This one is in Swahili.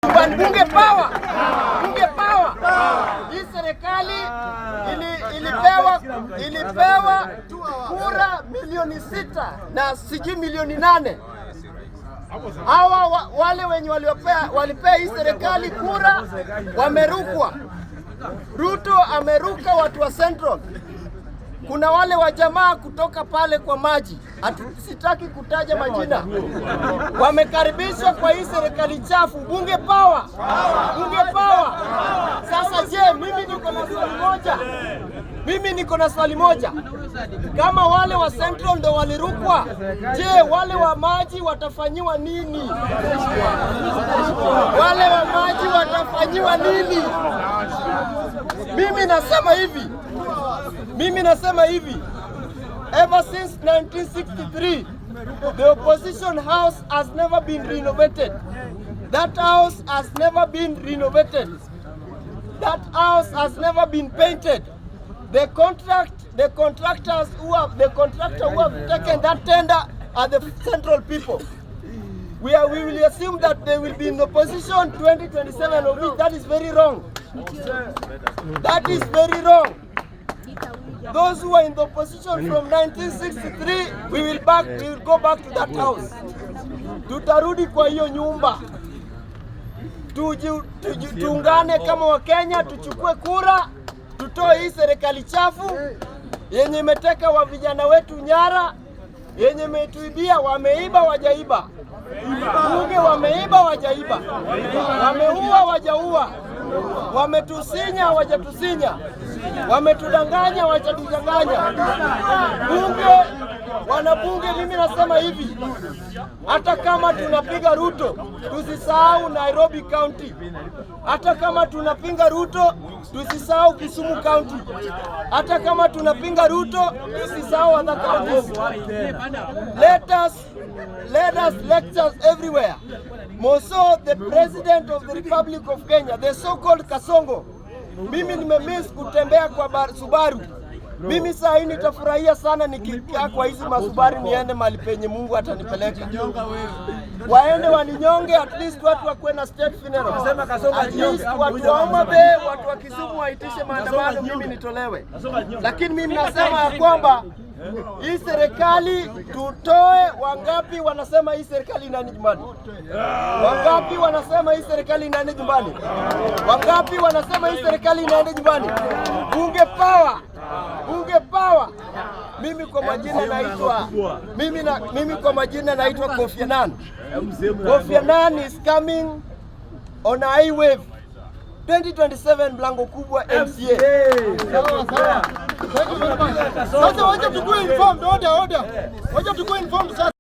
Bunge power. Hii serikali ilipewa kura milioni 6 na sijui milioni 8. Hawa wale wenye walipea hii serikali kura wamerukwa. Ruto ameruka watu wa Central. Kuna wale wa jamaa kutoka pale kwa maji, sitaki kutaja majina, wamekaribishwa kwa hii serikali chafu. Bunge power. Sasa je, mimi niko na swali moja. Kama wale wa Central ndo walirukwa, je, wale wa maji watafanyiwa nini? Wale wa maji watafanyiwa nini? Mimi nasema hivi, ever since 1963, the opposition house has never been renovated. That house has never been renovated. That house has never been painted. The contractor who have taken that tender are the Central people. We will assume that they will be in opposition 2027 of which that is very wrong. That is very wrong. Those who are in the opposition from 1963, we will go back to that house. Tutarudi kwa hiyo nyumba. Tuungane kama Wakenya, tuchukue kura, tutoe hii serikali chafu yenye imeteka wa vijana wetu nyara, yenye imetuibia, wameiba wajaiba. Bunge wameiba wajaiba. Wameua wajaua. Wametusinya wajatusinya. Wametudanganya wajatudanganya. Wanabunge, mimi nasema hivi, hata kama tunapiga Ruto, tusisahau Nairobi County. Hata kama tunapinga Ruto, tusisahau Kisumu County. Hata kama tunapinga Ruto, tusisahau other counties. Let us lecture everywhere. More so the President of the Republic of Kenya, the so-called Kasongo. Mimi nimemiss kutembea kwa Subaru. Mimi saa hii nitafurahia sana nikikaa kwa hizi masubari niende mahali penye Mungu atanipeleka. Waende waninyonge, at least watu wakuwe na state funeral. At least watu wa Homa Bay, watu wa Kisumu waitishe maandamano, mimi nitolewe. Lakini mimi nasema ya kwamba hii serikali tutoe. Wangapi wanasema hii serikali inaenda nyumbani? Wangapi wanasema hii serikali inaenda nyumbani? Wangapi wanasema hii serikali inaenda nyumbani? Bunge power. Mimi kwa majina naitwa Kofi Annan. Kofi Annan is coming on a high wave. 2027 mlango kubwa MCA. Sasa wacha tukue informed, order. Wacha tukue informed sasa.